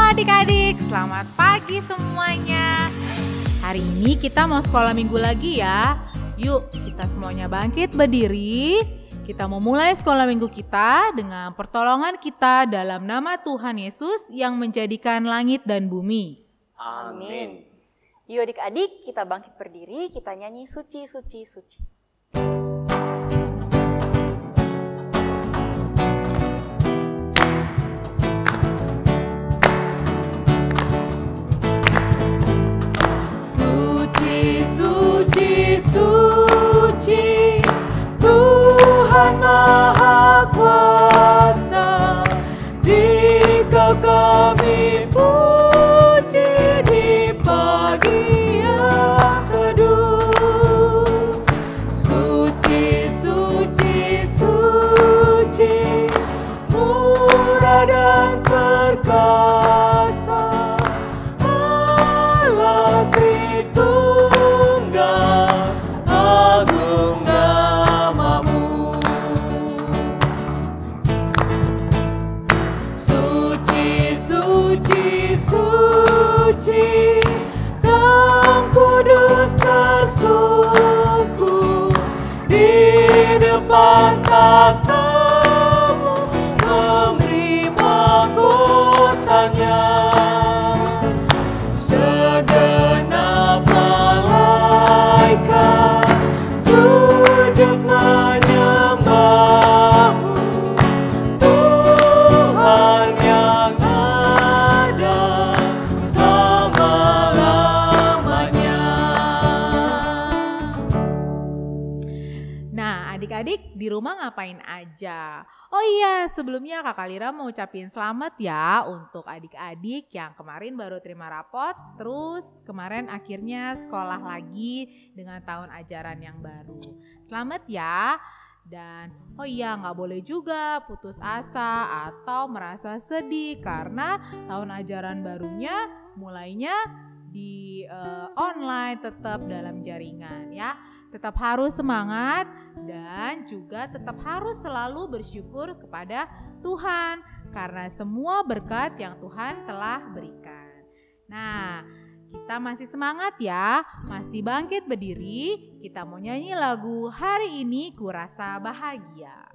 adik-adik, selamat pagi semuanya. Hari ini kita mau sekolah minggu lagi ya. Yuk kita semuanya bangkit berdiri. Kita mau mulai sekolah minggu kita dengan pertolongan kita dalam nama Tuhan Yesus yang menjadikan langit dan bumi. Amin. Yuk adik-adik kita bangkit berdiri, kita nyanyi suci, suci, suci. Suci, Tuhan Maha Kuasa, Dikau kami puji di pagi yang teduh. Suci, suci, suci, murah dan perkasa, Allah Tritunggal, agung namamu. Suci, suci, suci, Kau kudus tersungkur di depan takhta-Mu, memberi mahkotanya. Segenap malaikat sujud menyembah-Mu, Tuhan yang ada selama-lamanya. Nah, adik-adik di rumah ngapain aja? Oh iya, sebelumnya Kakak Lira mau ucapin selamat ya untuk adik-adik yang kemarin baru terima rapot, terus kemarin akhirnya sekolah lagi dengan tahun ajaran yang baru. Selamat ya. Dan oh iya, nggak boleh juga putus asa atau merasa sedih karena tahun ajaran barunya mulainya di online, tetap dalam jaringan ya. Tetap harus semangat dan juga tetap harus selalu bersyukur kepada Tuhan karena semua berkat yang Tuhan telah berikan. Nah, kita masih semangat ya, masih bangkit berdiri. Kita mau nyanyi lagu Hari Ini Kurasa Bahagia.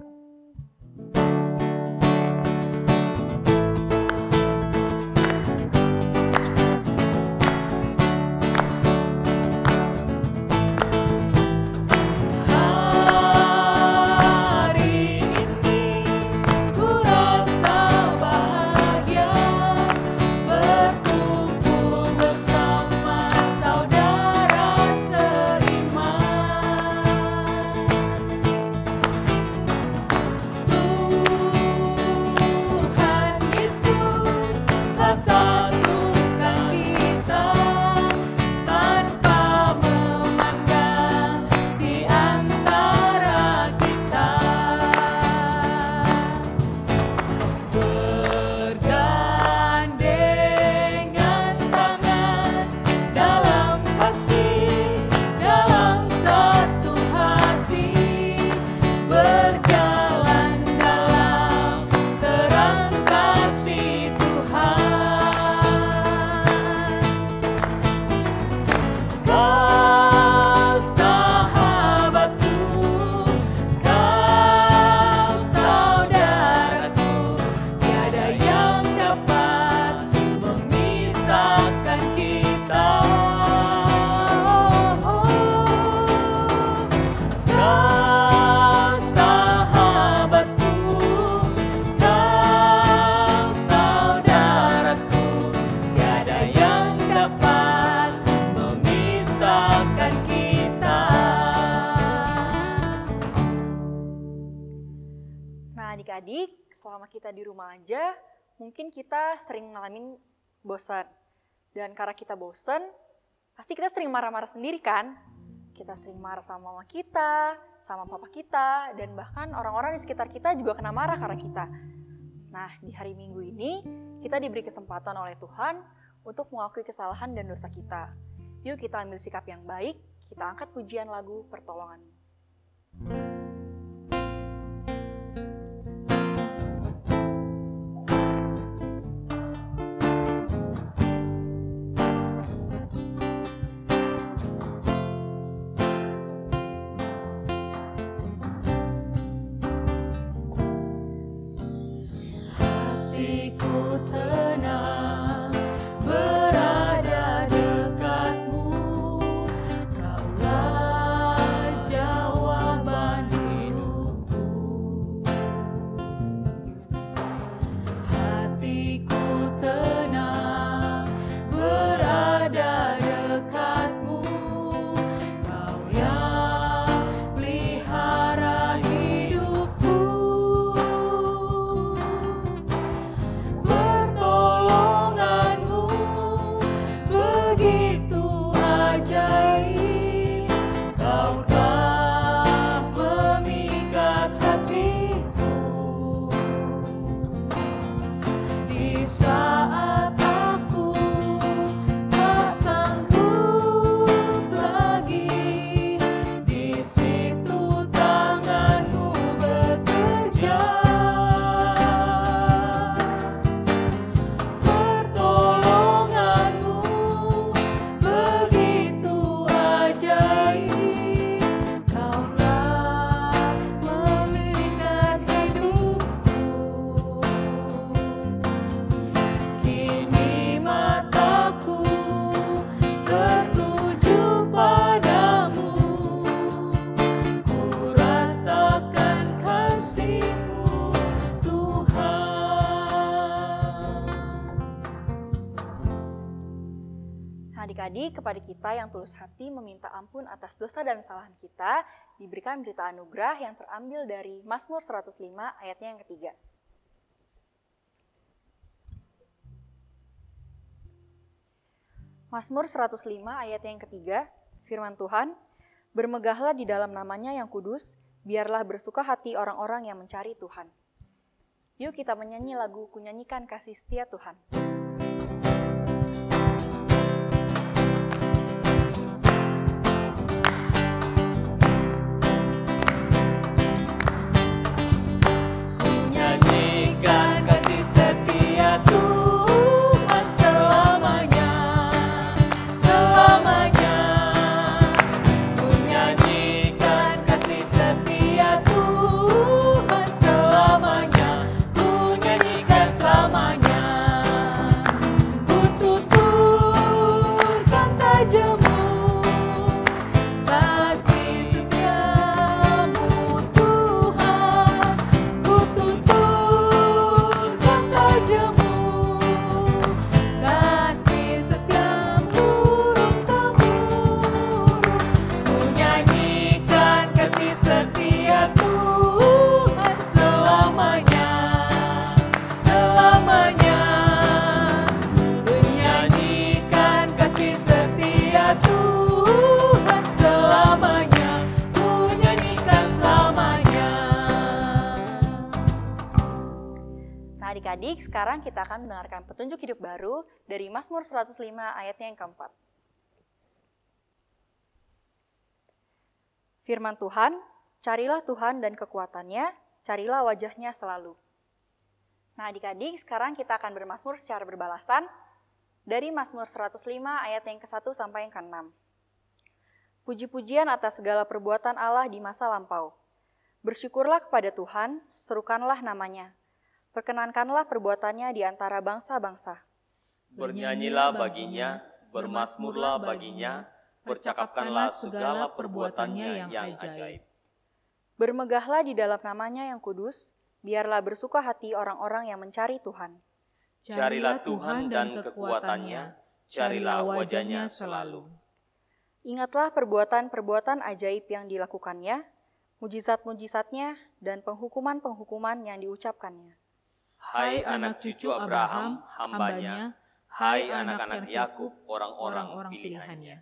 Adik-adik, selama kita di rumah aja, mungkin kita sering ngalamin bosan. Dan karena kita bosan, pasti kita sering marah-marah sendiri kan? Kita sering marah sama mama kita, sama papa kita, dan bahkan orang-orang di sekitar kita juga kena marah karena kita. Nah, di hari Minggu ini, kita diberi kesempatan oleh Tuhan untuk mengakui kesalahan dan dosa kita. Yuk kita ambil sikap yang baik, kita angkat pujian lagu Pertolongan. Nah adik-adik, kepada kita yang tulus hati meminta ampun atas dosa dan kesalahan kita, diberikan berita anugerah yang terambil dari Mazmur 105 ayatnya yang ketiga. Mazmur 105 ayat yang ketiga, firman Tuhan, bermegahlah di dalam namanya yang kudus, biarlah bersuka hati orang-orang yang mencari Tuhan. Yuk kita menyanyi lagu Kunyanyikan Kasih Setia Tuhan. Kunyanyikan kasih setia Tuhan selamanya, selamanya. Kunyanyikan kasih setia Tuhan selamanya, kunyanyikan selamanya. Kututurkan tajamu, kasih setiamu Tuhan. Kututurkan tajamu, kasih setiamu turun-temurun. Kunyanyikan kasih setia Tuhan selamanya, selamanya. Kunyanyikan kasih setia Tuhan selamanya, kunyanyikan selamanya. Nah adik-adik, sekarang kita akan mendengarkan petunjuk hidup baru dari Mazmur 105 ayatnya yang keempat. Firman Tuhan, carilah Tuhan dan kekuatannya, carilah wajahnya selalu. Nah adik-adik, sekarang kita akan bermazmur secara berbalasan dari Mazmur 105 ayat yang ke-1 sampai yang ke-6. Puji-pujian atas segala perbuatan Allah di masa lampau. Bersyukurlah kepada Tuhan, serukanlah namanya. Perkenankanlah perbuatannya di antara bangsa-bangsa. Bernyanyilah baginya, bermazmurlah baginya, percakapkanlah segala perbuatannya yang ajaib. Bermegahlah di dalam namanya yang kudus, biarlah bersuka hati orang-orang yang mencari Tuhan. Carilah Tuhan dan kekuatannya, carilah wajahnya selalu. Ingatlah perbuatan-perbuatan ajaib yang dilakukannya, mujizat-mujizatnya, dan penghukuman-penghukuman yang diucapkannya. Hai anak cucu Abraham, hambanya, hai anak-anak Yakub, orang-orang pilihannya.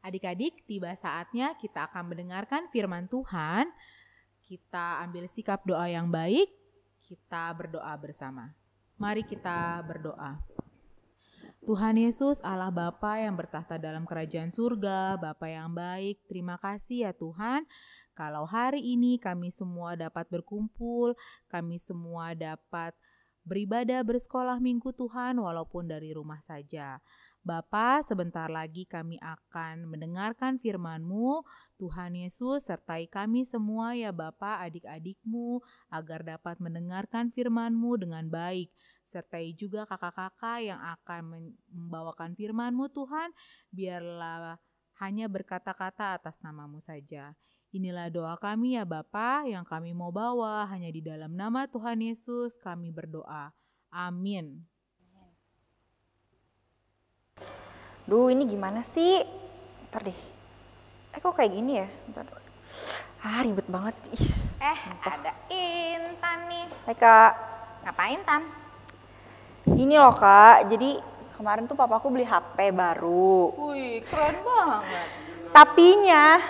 Adik-adik, tiba saatnya kita akan mendengarkan firman Tuhan. Kita ambil sikap doa yang baik, kita berdoa bersama. Mari kita berdoa. Tuhan Yesus, Allah Bapa yang bertahta dalam kerajaan surga, Bapa yang baik, terima kasih ya Tuhan. Kalau hari ini kami semua dapat berkumpul, kami semua dapat beribadah bersekolah minggu Tuhan walaupun dari rumah saja. Bapa, sebentar lagi kami akan mendengarkan firman-Mu. Tuhan Yesus, sertai kami semua ya Bapa, adik-adikmu, agar dapat mendengarkan firman-Mu dengan baik. Sertai juga kakak-kakak yang akan membawakan firman-Mu Tuhan, biarlah hanya berkata-kata atas nama-Mu saja. Inilah doa kami ya Bapa, yang kami mau bawa hanya di dalam nama Tuhan Yesus kami berdoa. Amin. Duh, ini gimana sih? Ntar deh. Kok kayak gini ya? Ntar. Ribet banget. Ada Intan nih. Hai Kak. Ngapain Tan? Gini loh Kak, jadi kemarin tuh papaku beli HP baru. Wih, keren banget. Tapinya,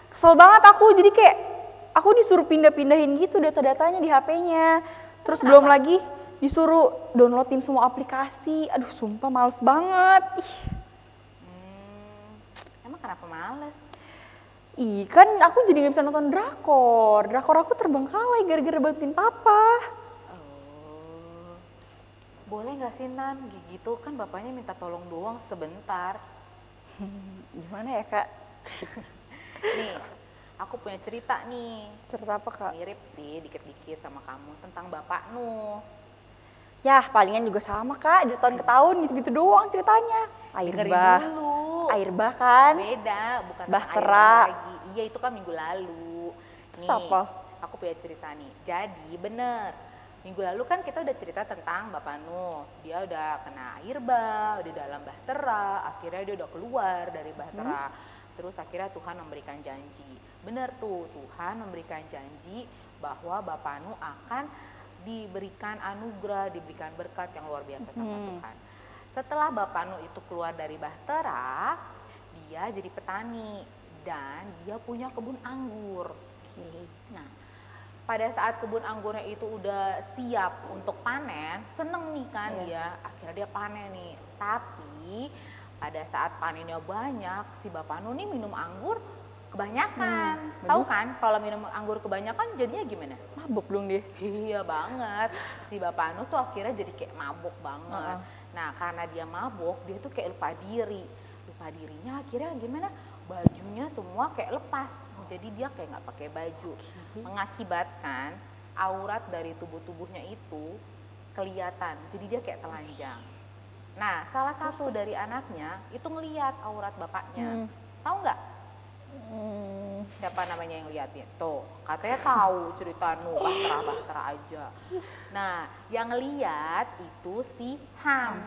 kesel banget aku, jadi kayak aku disuruh pindah-pindahin gitu data-datanya di HP-nya. Terus belum lagi disuruh downloadin semua aplikasi. Aduh, sumpah males banget. Emang kenapa males? Kan aku jadi gak bisa nonton drakor. Drakor aku terbengkalai gara-gara bantuin papa. Oh, boleh gak sih Nan? Gitu kan bapaknya minta tolong doang sebentar. Gimana ya Kak? Nih, aku punya cerita nih. Cerita apa Kak? Mirip sih dikit-dikit sama kamu tentang bapakmu. Yah, palingan juga sama Kak, dari tahun ke tahun gitu-gitu doang ceritanya. Air Dengerin bah. dulu. Air bah kan? Beda, bukan Bahtera. air lagi. Iya, itu kan minggu lalu. Terus Nih, apa? aku punya cerita nih. Jadi bener, minggu lalu kan kita udah cerita tentang Bapak Nuh. Dia udah kena air bah, udah dalam bahtera, akhirnya dia udah keluar dari bahtera. Terus akhirnya Tuhan memberikan janji. Benar tuh, Tuhan memberikan janji bahwa Bapak Nuh akan diberikan anugerah, diberikan berkat yang luar biasa sama Tuhan. Setelah Bapak Nuh itu keluar dari bahtera, dia jadi petani dan dia punya kebun anggur. Nah, pada saat kebun anggurnya itu udah siap untuk panen, seneng nih kan dia, akhirnya dia panen nih. Tapi pada saat panennya banyak, si Bapak Nuh nih minum anggur kebanyakan. Tahu kan kalau minum anggur kebanyakan jadinya gimana? Mabuk dong dia. Iya banget. Si Bapak Nuh tuh akhirnya jadi kayak mabuk banget. Nah, karena dia mabuk, dia tuh kayak lupa diri. Lupa dirinya akhirnya gimana? Bajunya semua kayak lepas. Jadi dia kayak nggak pakai baju. Mengakibatkan aurat dari tubuhnya itu kelihatan. Jadi dia kayak telanjang. Nah, salah satu dari anaknya itu ngelihat aurat bapaknya. Tahu nggak? Siapa namanya yang liatin? Tuh, katanya tahu cerita Nuh, bahtera aja. Nah, yang lihat itu si Ham.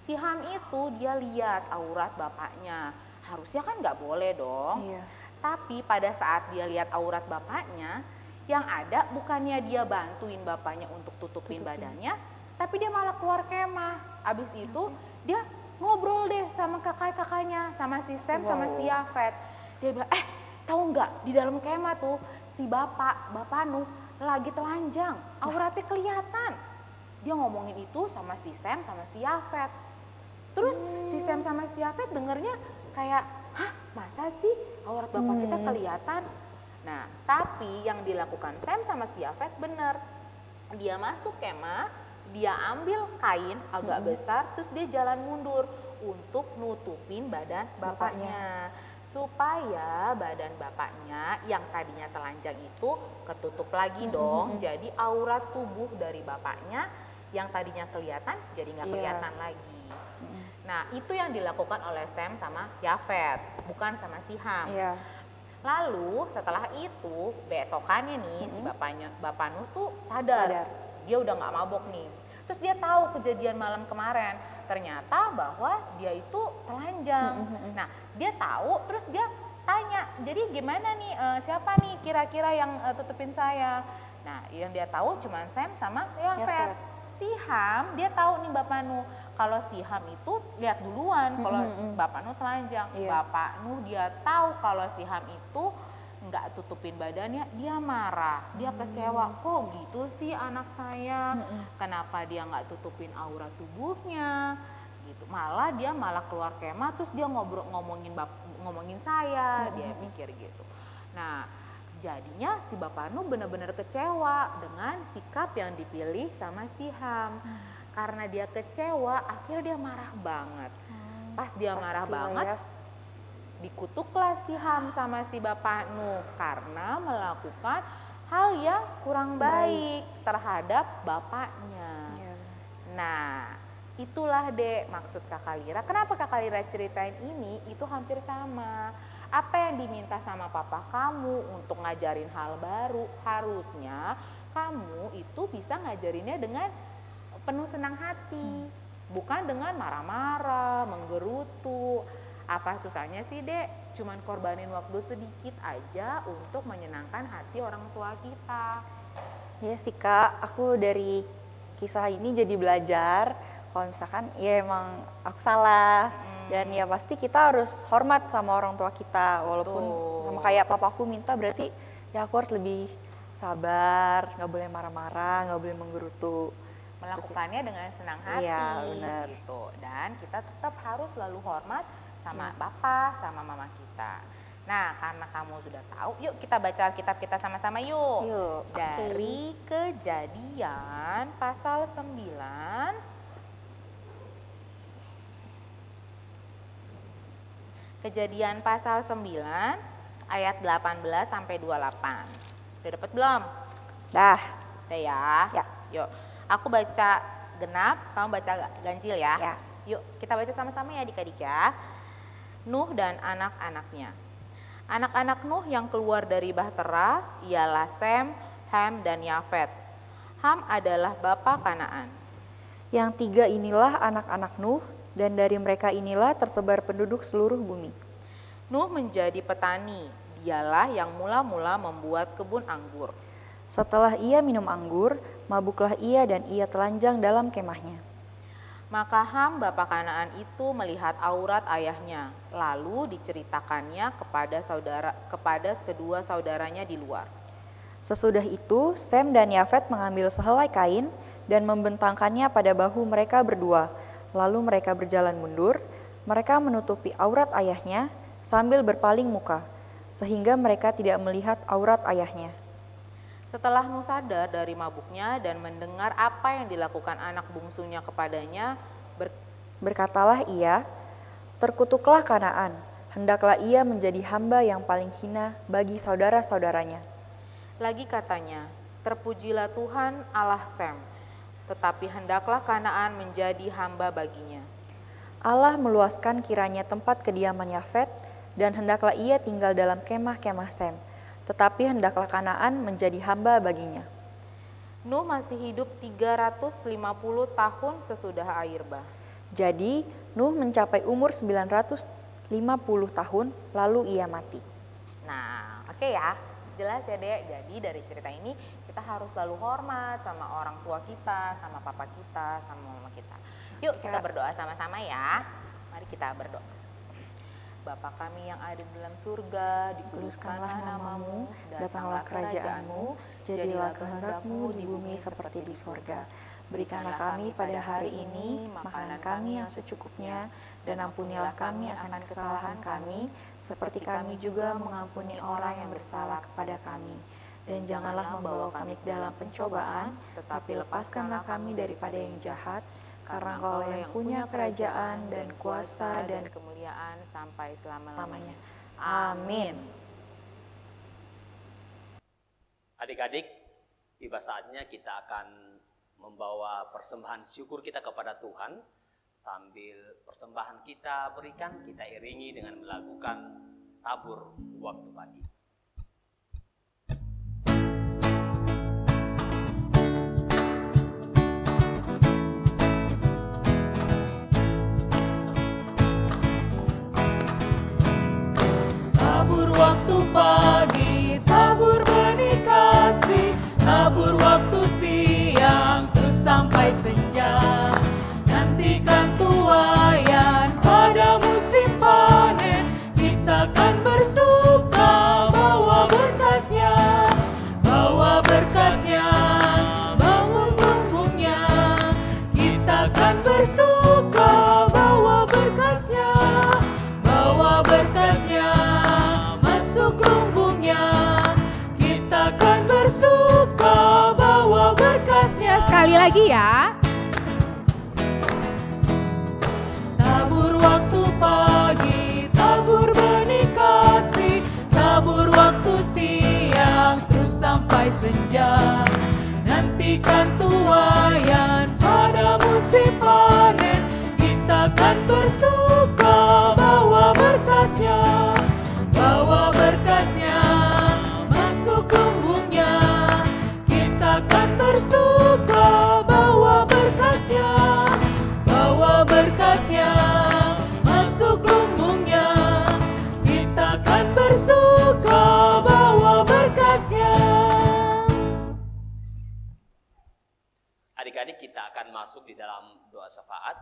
Si Ham itu dia lihat aurat bapaknya. Harusnya kan nggak boleh dong. Tapi pada saat dia lihat aurat bapaknya, yang ada bukannya dia bantuin bapaknya untuk tutupin badannya, tapi dia malah keluar kemah. Abis itu dia ngobrol deh sama kakak-kakaknya, sama si Sem, sama si Yafet. Dia bilang, tahu nggak di dalam kemah tuh si Bapak Nuh lagi telanjang, auratnya kelihatan. Dia ngomongin itu sama si Sem, sama si Yafet. Terus si Sem sama si Yafet dengernya kayak, hah masa sih aurat bapak kita kelihatan? Nah, tapi yang dilakukan Sem sama si Yafet bener. Dia masuk kemah, dia ambil kain agak besar, terus dia jalan mundur untuk nutupin badan bapaknya. Supaya badan bapaknya yang tadinya telanjang itu ketutup lagi dong. Jadi aurat tubuh dari bapaknya yang tadinya kelihatan jadi nggak kelihatan lagi. Nah, itu yang dilakukan oleh Sem sama Yafet, bukan sama si Ham. Lalu setelah itu besokannya nih si Bapak Nuh tuh sadar. Dia udah nggak mabok nih. Terus dia tahu kejadian malam kemarin. Ternyata bahwa dia itu telanjang. Nah, dia tahu terus dia tanya, jadi gimana nih, siapa nih kira-kira yang tutupin saya? Nah, yang dia tahu cuma Sem sama Yafet. Si Ham dia tahu nih Bapak Nuh, kalau si Ham itu lihat duluan kalau Bapak Nuh telanjang. Bapak Nuh dia tahu kalau si Ham itu nggak tutupin badannya, dia marah, dia kecewa, kok gitu sih anak saya, kenapa dia nggak tutupin aurat tubuhnya gitu. Malah dia keluar kemah terus dia ngomongin saya, dia mikir gitu. Nah, jadinya si Bapak Nuh benar-benar kecewa dengan sikap yang dipilih sama si Ham. Karena dia kecewa, akhirnya dia marah banget. Pas dia marah banget, dikutuklah si Ham sama si Bapak Nuh karena melakukan hal yang kurang baik terhadap bapaknya. Nah, itulah dek maksud Kakak Lira. Kenapa Kakak Lira ceritain ini? Itu hampir sama. Apa yang diminta sama papa kamu untuk ngajarin hal baru, harusnya kamu itu bisa ngajarinnya dengan penuh senang hati, bukan dengan marah-marah, menggerutu. Apa susahnya sih dek? Cuman korbanin waktu sedikit aja untuk menyenangkan hati orang tua kita. Iya sih kak, aku dari kisah ini jadi belajar kalau misalkan ya emang aku salah. Dan ya pasti kita harus hormat sama orang tua kita, walaupun sama kayak papaku minta, berarti ya aku harus lebih sabar, nggak boleh marah-marah, nggak boleh menggerutu. Melakukannya dengan senang hati, gitu. Dan kita tetap harus selalu hormat sama papa, sama mama kita. Nah, karena kamu sudah tahu, yuk kita baca Alkitab kita sama-sama yuk. Dari Kejadian pasal 9. Kejadian pasal 9 ayat 18 sampai 28. Udah dapat belum? Dah. Udah ya? Ya. Yuk, aku baca genap, kamu baca ganjil ya? Yuk, kita baca sama-sama ya adik-adik ya. Nuh dan anak-anaknya. Anak-anak Nuh yang keluar dari bahtera ialah Sem, Ham, dan Yafet. Ham adalah bapa Kanaan. Yang tiga inilah anak-anak Nuh, dan dari mereka inilah tersebar penduduk seluruh bumi. Nuh menjadi petani, dialah yang mula-mula membuat kebun anggur. Setelah ia minum anggur, mabuklah ia dan ia telanjang dalam kemahnya. Maka Ham bapa Kanaan itu melihat aurat ayahnya, lalu diceritakannya kepada kedua saudaranya di luar. Sesudah itu, Sem dan Yafet mengambil sehelai kain dan membentangkannya pada bahu mereka berdua. Lalu mereka berjalan mundur, mereka menutupi aurat ayahnya sambil berpaling muka, sehingga mereka tidak melihat aurat ayahnya. Setelah Nuh sadar dari mabuknya dan mendengar apa yang dilakukan anak bungsunya kepadanya, berkatalah ia, "Terkutuklah Kanaan, hendaklah ia menjadi hamba yang paling hina bagi saudara-saudaranya." Lagi katanya, "Terpujilah Tuhan Allah Sem, tetapi hendaklah Kanaan menjadi hamba baginya." Allah meluaskan kiranya tempat kediaman Yafet, dan hendaklah ia tinggal dalam kemah-kemah Sem, tetapi hendaklah Kanaan menjadi hamba baginya. Nuh masih hidup 350 tahun sesudah air bah. Jadi Nuh mencapai umur 950 tahun, lalu ia mati. Nah, oke ya. Jelas ya Dek, jadi dari cerita ini kita harus selalu hormat sama orang tua kita, sama papa kita, sama mama kita. Yuk kita berdoa sama-sama ya. Mari kita berdoa. Bapa kami yang ada di dalam surga, dikuduskanlah namamu, datanglah kerajaanmu, jadilah kehendak-mu di bumi seperti di surga. Berikanlah kami pada hari ini makanan kami yang secukupnya, dan ampunilah kami akan kesalahan kami, seperti kami juga mengampuni orang yang bersalah kepada kami. Dan janganlah membawa kami ke dalam pencobaan, tetapi lepaskanlah kami daripada yang jahat, karena Engkau yang punya kerajaan dan kuasa dan kemuliaan sampai selama-lamanya. Amin. Adik-adik, tiba saatnya kita akan membawa persembahan syukur kita kepada Tuhan. Sambil persembahan kita berikan, kita iringi dengan melakukan tabur waktu pagi. Tabur waktu pagi, tabur benih kasih, tabur waktu siang, terus sampai senja. Nantikan tuaian pada musim panen, kita kan bersuka bawa berkasnya, bangun lumbungnya. Kita kan bersuka bawa berkasnya, masuk lumbungnya. Kita kan bersuka bawa berkasnya. Sekali lagi ya. Tabur waktu pagi, tabur benih kasih, tabur waktu siang, terus sampai senja. Nantikan tuaian pada musim panen, kita kan bersuka bawa berkasnya, masuk lumbungnya. Kita kan bersuka bawa berkasnya, masuk lumbungnya. Kita kan bersuka bawa berkasnya. Adik-adik, kita akan masuk di dalam doa syafaat.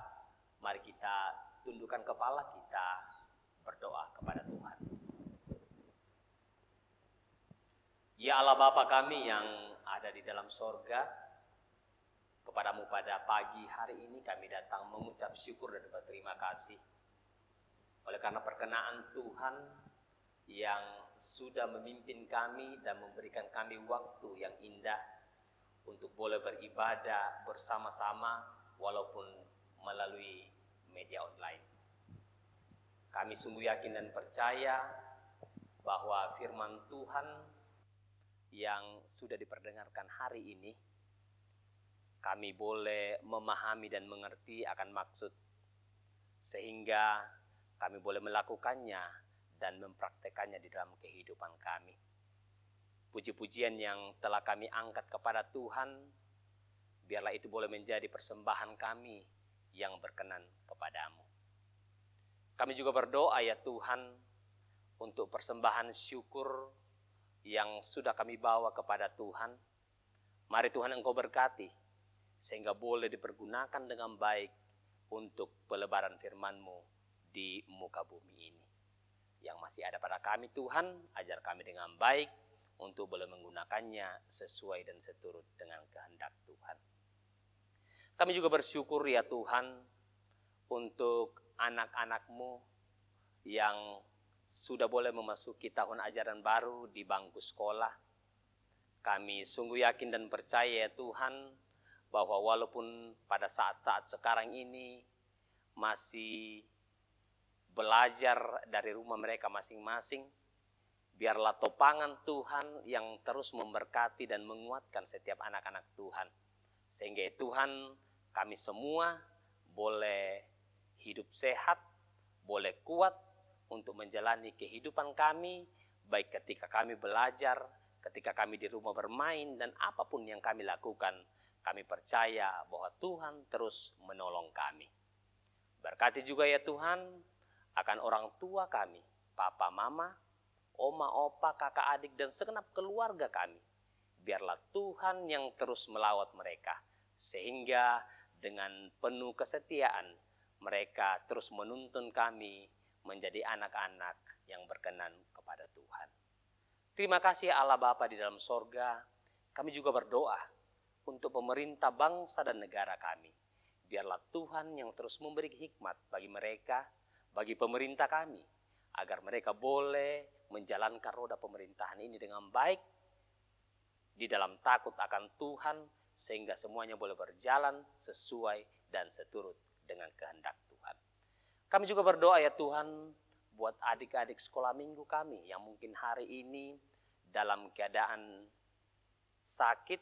Mari kita tundukkan kepala, kita berdoa kepada Tuhan. Ya Allah Bapa kami yang ada di dalam sorga, kepadamu pada pagi hari ini kami datang mengucap syukur dan berterima kasih oleh karena perkenaan Tuhan yang sudah memimpin kami dan memberikan kami waktu yang indah untuk boleh beribadah bersama-sama walaupun melalui media online. Kami sungguh yakin dan percaya bahwa firman Tuhan yang sudah diperdengarkan hari ini, kami boleh memahami dan mengerti akan maksud, sehingga kami boleh melakukannya dan mempraktekannya di dalam kehidupan kami. Puji-pujian yang telah kami angkat kepada Tuhan biarlah itu boleh menjadi persembahan kami yang berkenan kepadamu. Kami juga berdoa ya Tuhan, untuk persembahan syukur yang sudah kami bawa kepada Tuhan. Mari Tuhan Engkau berkati, sehingga boleh dipergunakan dengan baik untuk pelebaran firman-Mu di muka bumi ini. Yang masih ada pada kami Tuhan, ajar kami dengan baik untuk boleh menggunakannya sesuai dan seturut dengan kehendak Tuhan. Kami juga bersyukur ya Tuhan untuk anak-anak-Mu yang sudah boleh memasuki tahun ajaran baru di bangku sekolah. Kami sungguh yakin dan percaya ya Tuhan, bahwa walaupun pada saat-saat sekarang ini masih belajar dari rumah mereka masing-masing, biarlah topangan Tuhan yang terus memberkati dan menguatkan setiap anak-anak Tuhan. Sehingga Tuhan, kami semua boleh hidup sehat, boleh kuat untuk menjalani kehidupan kami, baik ketika kami belajar, ketika kami di rumah bermain, dan apapun yang kami lakukan, kami percaya bahwa Tuhan terus menolong kami. Berkati juga ya Tuhan akan orang tua kami, papa, mama, oma, opa, kakak, adik, dan segenap keluarga kami. Biarlah Tuhan yang terus melawat mereka, sehingga dengan penuh kesetiaan mereka terus menuntun kami menjadi anak-anak yang berkenan kepada Tuhan. Terima kasih Allah Bapa di dalam sorga. Kami juga berdoa untuk pemerintah bangsa dan negara kami. Biarlah Tuhan yang terus memberi hikmat bagi mereka, bagi pemerintah kami, agar mereka boleh menjalankan roda pemerintahan ini dengan baik, di dalam takut akan Tuhan, sehingga semuanya boleh berjalan sesuai dan seturut dengan kehendak Tuhan. Kami juga berdoa ya Tuhan, buat adik-adik sekolah minggu kami yang mungkin hari ini dalam keadaan sakit,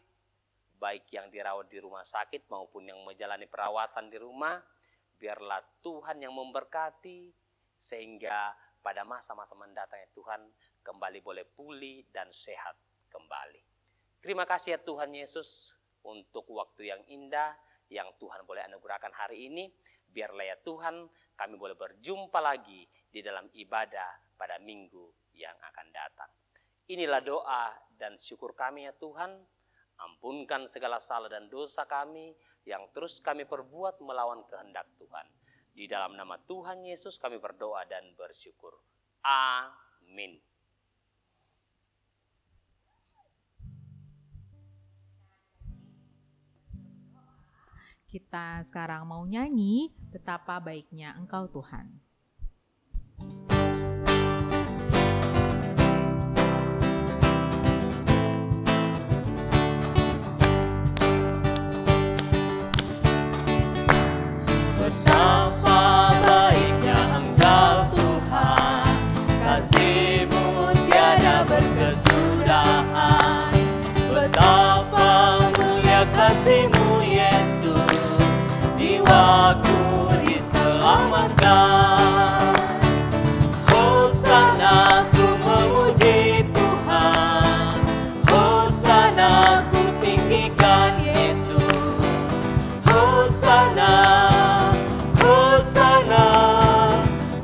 baik yang dirawat di rumah sakit maupun yang menjalani perawatan di rumah. Biarlah Tuhan yang memberkati, sehingga pada masa-masa mendatang ya Tuhan, kembali boleh pulih dan sehat kembali. Terima kasih ya Tuhan Yesus, untuk waktu yang indah yang Tuhan boleh anugerahkan hari ini. Biarlah ya Tuhan, kami boleh berjumpa lagi di dalam ibadah pada minggu yang akan datang. Inilah doa dan syukur kami ya Tuhan. Ampunkan segala salah dan dosa kami yang terus kami perbuat melawan kehendak Tuhan. Di dalam nama Tuhan Yesus kami berdoa dan bersyukur. Amin. Kita sekarang mau nyanyi Betapa Baiknya Engkau Tuhan. Betapa baiknya Engkau Tuhan, kasih-Mu tiada berkesudahan. Betapa mulia kasih-Mu Yesus, jiwaku diselamatkan. Hosana ku memuji Tuhan, Hosana ku tinggikan Yesus. Hosana, Hosana,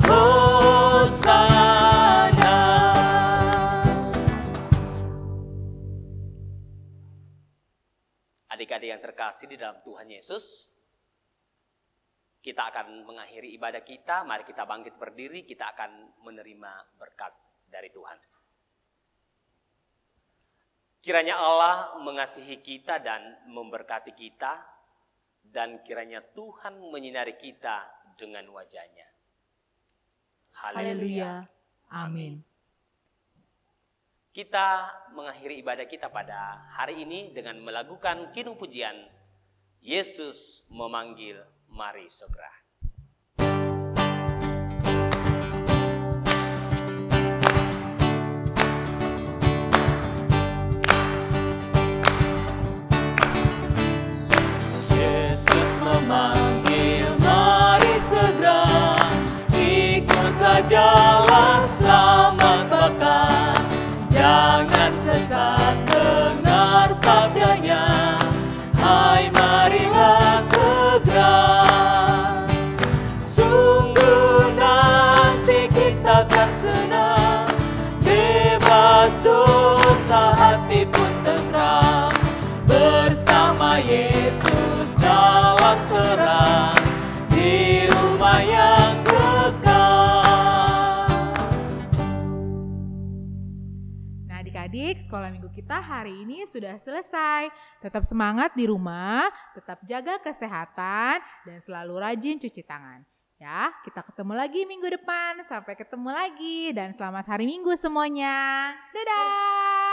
Hosana. Adik-adik yang terkasih di dalam Tuhan Yesus, kita akan mengakhiri ibadah kita. Mari kita bangkit berdiri, kita akan menerima berkat dari Tuhan. Kiranya Allah mengasihi kita dan memberkati kita, dan kiranya Tuhan menyinari kita dengan wajah-Nya. Haleluya. Amin. Kita mengakhiri ibadah kita pada hari ini dengan melakukan kidung pujian Yesus memanggil, mari segera. Yesus memanggil, mari segera, ikutlah jalan selamat bakal. Jangan sesat, dengar sabdanya, hai mari tenteram bersama Yesus dalam terang di rumah yang kekal. Nah, adik-adik, sekolah minggu kita hari ini sudah selesai. Tetap semangat di rumah, tetap jaga kesehatan, dan selalu rajin cuci tangan. Ya, kita ketemu lagi minggu depan. Sampai ketemu lagi dan selamat hari Minggu semuanya. Dadah!